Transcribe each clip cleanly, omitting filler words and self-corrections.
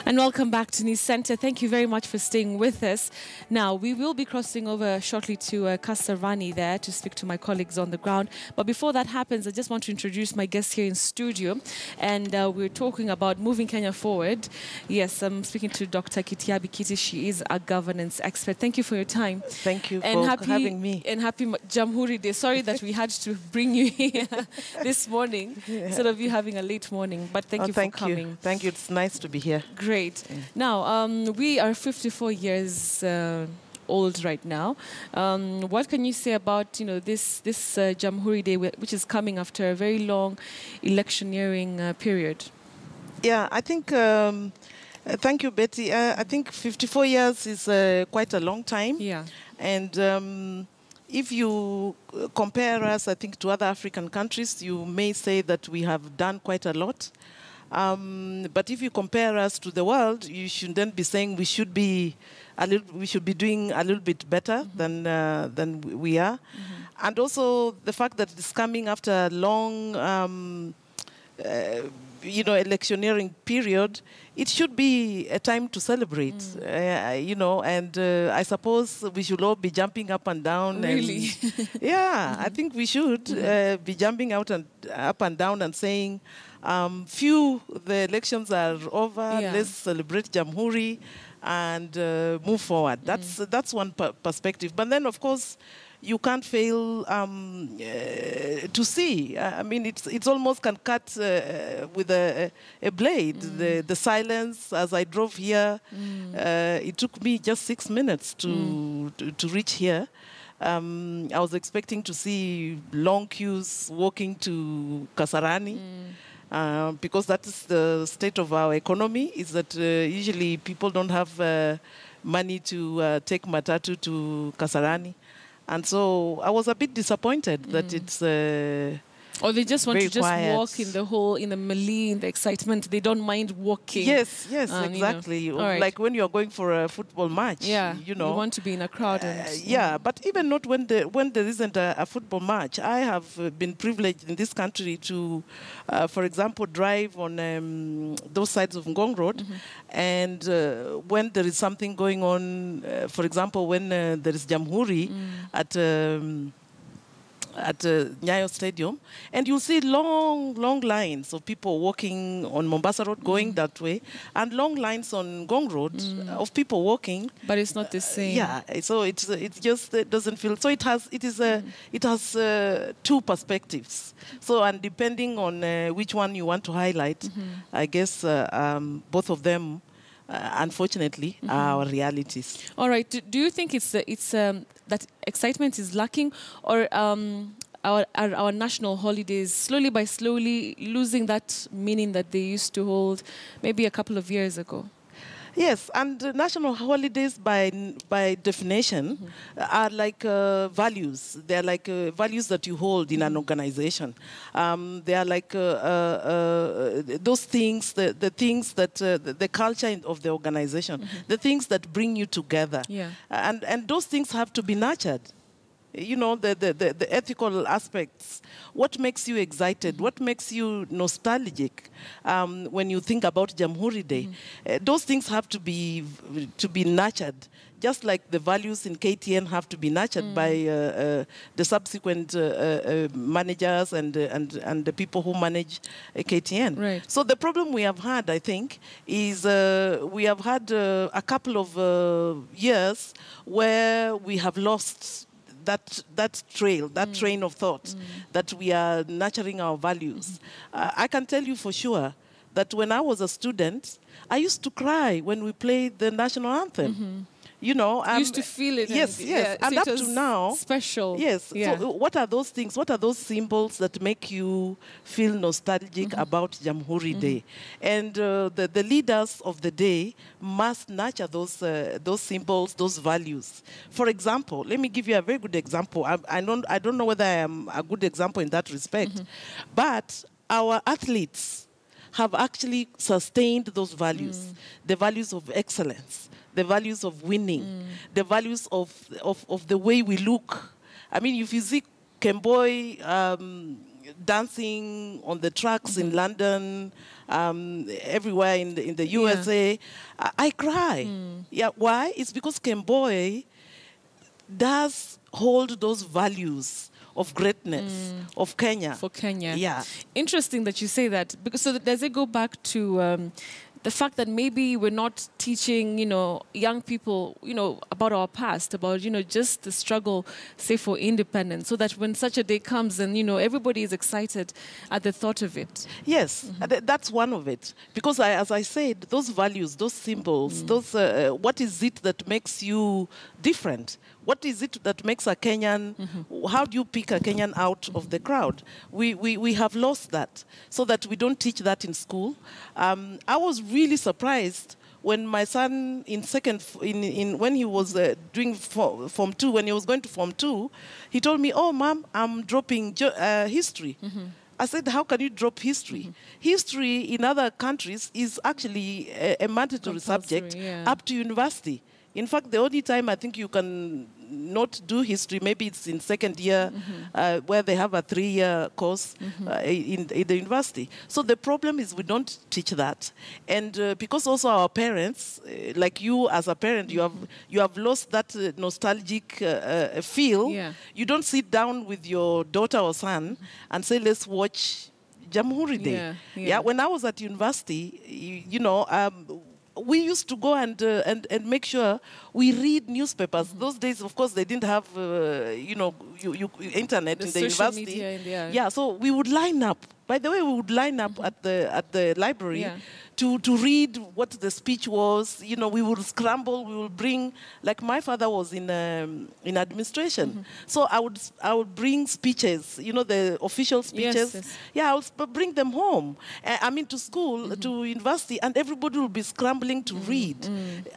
And welcome back to News Center. Thank you very much for staying with us. Now, we will be crossing over shortly to Kasarani there to speak to my colleagues on the ground. But before that happens, I just want to introduce my guest here in studio. And we're talking about moving Kenya forward. Yes, I'm speaking to Dr. Kitiabi Kiti. She is a governance expert. Thank you for your time. Thank you for having me. And happy Jamhuri Day. Sorry that we had to bring you here this morning instead of you having a late morning. But thank you for coming. Thank you. It's nice to be here. Great. Now, we are 54 years old right now. What can you say about this Jamhuri Day, which is coming after a very long electioneering period? Yeah, I think. Thank you, Betty. I think 54 years is quite a long time. Yeah. And if you compare us, I think, to other African countries, you may say that we have done quite a lot. But if you compare us to the world, you shouldn't be saying we should be doing a little bit better than we are. And also the fact that it's coming after a long electioneering period, it should be a time to celebrate, and I suppose we should all be jumping up and down. Really? And, yeah, I think we should be jumping up and down and saying, the elections are over, let's celebrate Jamhuri and move forward. That's one perspective. But then, of course, you can't fail to see. I mean, it's almost can cut with a blade. The silence as I drove here, it took me just 6 minutes to reach here. I was expecting to see long queues walking to Kasarani. Because that is the state of our economy, is that usually people don't have money to take matatu to Kasarani. And so I was a bit disappointed that it's or they just want to just quiet. walk in the melee, in the excitement. They don't mind walking. Yes, exactly. Right. Like when you're going for a football match. Yeah, you want to be in a crowd. Yeah, but even not when there isn't a football match. I have been privileged in this country to, for example, drive on those sides of Ngong Road. And when there is something going on, for example, when there is Jamhuri at Nyayo Stadium, and you'll see long lines of people walking on Mombasa Road going that way, and long lines on Ngong Road of people walking. But it's not the same. Yeah, so it just doesn't feel. So it has two perspectives. So, and depending on which one you want to highlight, I guess both of them, unfortunately, are our realities. All right. Do you think it's that excitement is lacking, or our national holidays slowly by slowly losing that meaning that they used to hold maybe a couple of years ago? Yes, and national holidays by definition are like values. They are like values that you hold in an organization. They are like those things, the things that, the culture of the organization, the things that bring you together. Yeah. And those things have to be nurtured. The ethical aspects. What makes you excited? What makes you nostalgic when you think about Jamhuri Day? Those things have to be nurtured, just like the values in KTN have to be nurtured by the subsequent managers and the people who manage KTN. Right. So the problem we have had, I think, is we have had a couple of years where we have lost that train of thought, that we are nurturing our values. I can tell you for sure that when I was a student, I used to cry when we played the national anthem. You used to feel it. Yes. And so up to now, special. Yes. Yeah. So what are those things? What are those symbols that make you feel nostalgic about Jamhuri Day? And the leaders of the day must nurture those symbols, those values. For example, let me give you a very good example. I don't know whether I am a good example in that respect, but our athletes have actually sustained those values, the values of excellence, the values of winning, the values of the way we look. I mean, if you see Kemboi dancing on the tracks in London, everywhere in the USA, I cry. Yeah, why? It's because Kemboy does hold those values of greatness of Kenya. For Kenya. Yeah. Interesting that you say that. Because so does it go back to the fact that maybe we're not teaching, young people, about our past, about, just the struggle, say, for independence, so that when such a day comes and, everybody is excited at the thought of it? Yes, that's one of it. Because as I said, those values, those symbols, those what is it that makes you different? What is it that makes a Kenyan, how do you pick a Kenyan out of the crowd? We have lost that, so that we don't teach that in school. I was really surprised when my son when he was doing Form 2, when he was going to Form 2, he told me, "Oh, Mom, I'm dropping history." I said, "How can you drop history?" History in other countries is actually a mandatory subject up to university. In fact, the only time I think you can not do history, maybe it's in second year, where they have a 3-year course in the university. So the problem is we don't teach that. And because also our parents, like you as a parent, you have lost that nostalgic feel. Yeah. You don't sit down with your daughter or son and say, let's watch Jamhuri Day. Yeah. When I was at university, we used to go and make sure we read newspapers. Those days, of course, they didn't have, internet in the university. Media yeah, so we would line up. By the way, we would line up at the library to read what the speech was. We would scramble. We would bring, like my father was in administration, so I would bring speeches. The official speeches. Yes. Yeah, I would bring them home. To school, to university, and everybody would be scrambling to read.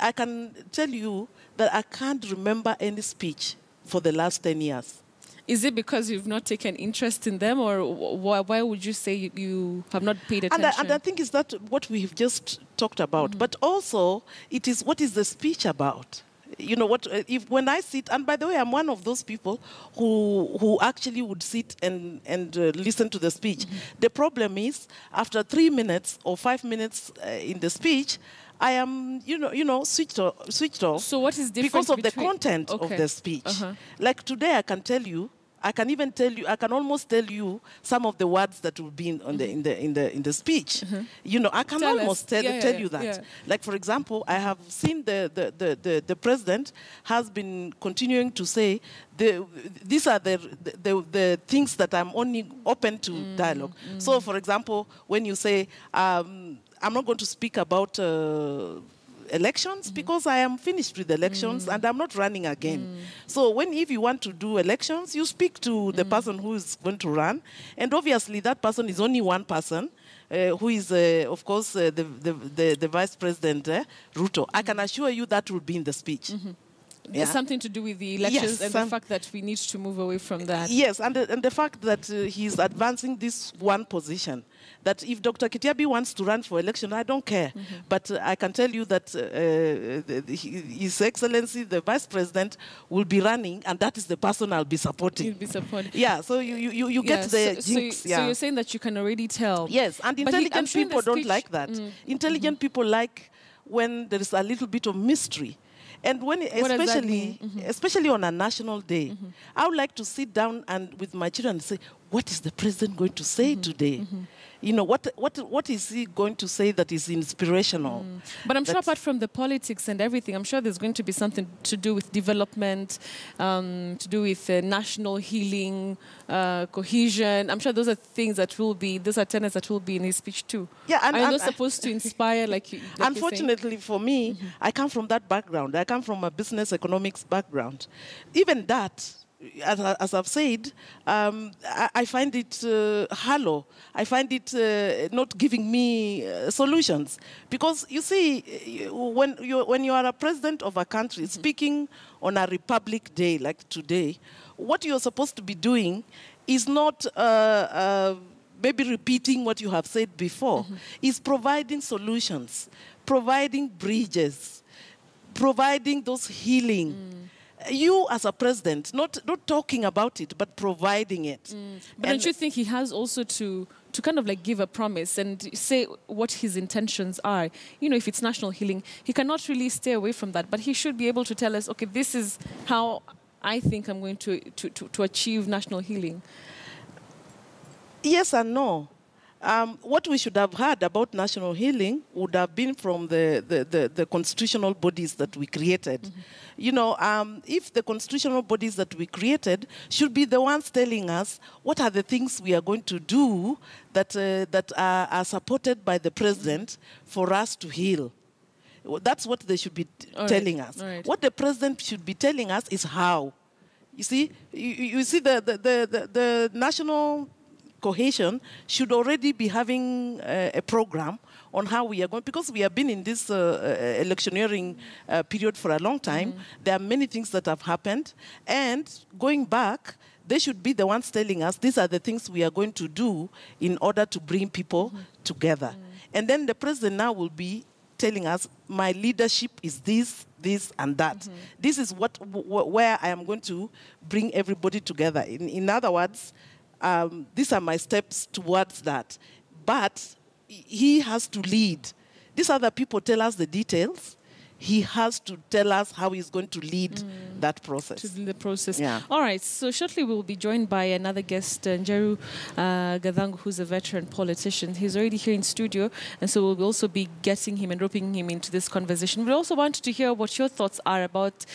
I can tell you that I can't remember any speech for the last 10 years. Is it because you've not taken interest in them, or why would you say you have not paid attention? And I think it's that what we've just talked about. But also, it is what is the speech about? When I sit, and by the way, I'm one of those people who actually would sit and listen to the speech. The problem is, after 3 minutes or 5 minutes in the speech, I am, switched off. So what is different because of the content of the speech? Like today, I can tell you, I can almost tell you some of the words that will be in the speech. I can almost tell you that. Yeah. Like for example, I have seen the president has been continuing to say these are the things that I'm only open to dialogue. So for example, when you say I'm not going to speak about elections because I am finished with elections and I'm not running again. So if you want to do elections, you speak to the person who is going to run, and obviously that person is only one person, who is, of course, the Vice President, Ruto. I can assure you that will be in the speech. Yeah. It's something to do with the elections and the fact that we need to move away from that. Yes, and the fact that he's advancing this one position, that if Dr. Kitiabi wants to run for election, I don't care. But I can tell you that His Excellency, the Vice President, will be running, and that is the person I'll be supporting. You'll be supporting. Yeah, so you get the jinx. So you're saying that you can already tell. Yes, and intelligent people don't like that. Intelligent people like when there is a little bit of mystery. And especially on a national day, I would like to sit down and with my children and say, what is the president going to say today? What is he going to say that is inspirational? But I'm sure apart from the politics and everything, I'm sure there's going to be something to do with development, to do with national healing, cohesion. I'm sure those are things that those are tenets that will be in his speech too. Yeah, and are those supposed to inspire, like unfortunately for me, I come from that background. I come from a business economics background. Even that, as I've said, I find it hollow. I find it not giving me solutions. Because you see, when you are a president of a country, speaking on a Republic Day like today, what you're supposed to be doing is not maybe repeating what you have said before. Is providing solutions, providing bridges, providing those healing. You as a president, not talking about it, but providing it. But don't you think he has also to kind of like give a promise and say what his intentions are? You know, if it's national healing, he cannot really stay away from that, but he should be able to tell us, okay, this is how I think I'm going to achieve national healing. Yes and no. What we should have heard about national healing would have been from the constitutional bodies that we created. Mm-hmm. You know, if the constitutional bodies that we created should be the ones telling us what are the things we are going to do that are supported by the president for us to heal. That's what they should be telling us. Right. What the president should be telling us is how. You see, you see the national cohesion should already be having a program on how we are going, because we have been in this electioneering period for a long time. There are many things that have happened, and going back, they should be the ones telling us these are the things we are going to do in order to bring people together. And then the president now will be telling us, my leadership is this, this, and that. This is where I am going to bring everybody together. In other words, these are my steps towards that. But he has to lead. These other people tell us the details. He has to tell us how he's going to lead that process. To the process. Yeah. All right. So shortly we'll be joined by another guest, Njeru Gadhangu, who's a veteran politician. He's already here in studio, and so we'll also be getting him and roping him into this conversation. We also wanted to hear what your thoughts are about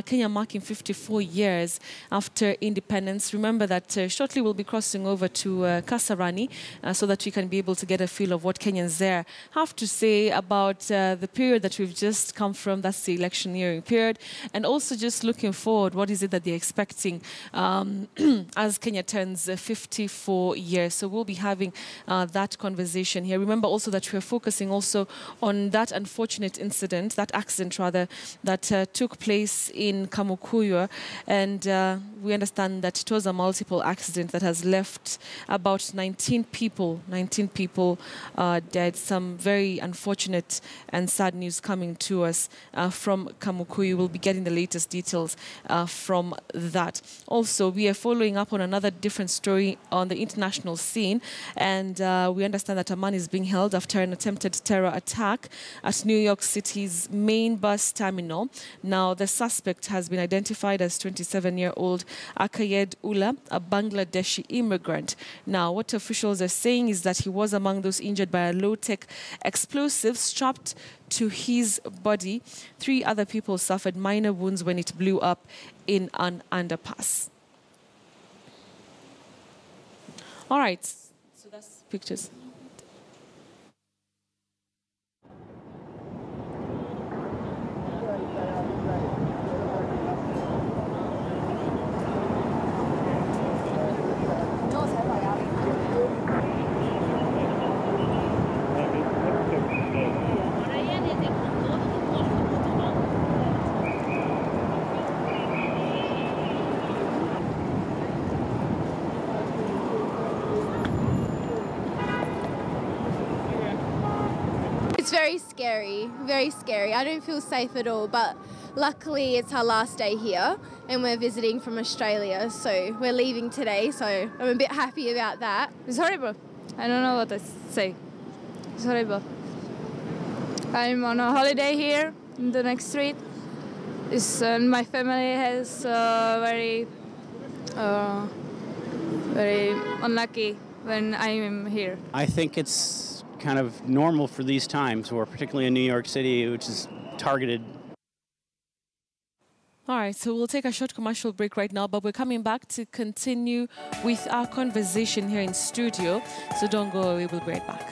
Kenya marking 54 years after independence. Remember that shortly we'll be crossing over to Kasarani so that we can be able to get a feel of what Kenyans there have to say about the period that we've just come from. That's the electioneering period, and also just looking forward, what is it that they're expecting as Kenya turns 54 years. So we'll be having that conversation here. Remember also that we're focusing also on that unfortunate incident, that accident rather, that took place in Kamukuyu, and we understand that it was a multiple accident that has left about 19 people dead. Some very unfortunate and sad news coming to us from Kamukuyu. We'll be getting the latest details from that. Also, we are following up on another different story on the international scene, and we understand that a man is being held after an attempted terror attack at New York City's main bus terminal. Now, the suspect has been identified as 27-year-old Akayed Ullah, a Bangladeshi immigrant. Now, what officials are saying is that he was among those injured by a low-tech explosive strapped to his body. 3 other people suffered minor wounds when it blew up in an underpass. All right, so that's pictures. It's very scary. I don't feel safe at all, but luckily it's our last day here and we're visiting from Australia, so we're leaving today, so I'm a bit happy about that. It's horrible. I don't know what to say. It's horrible. I'm on a holiday here in the next street. My family has very unlucky when I am here. I think it's kind of normal for these times, or particularly in New York City, which is targeted. All right, so we'll take a short commercial break right now, but we're coming back to continue with our conversation here in studio. So don't go away, we'll be right back.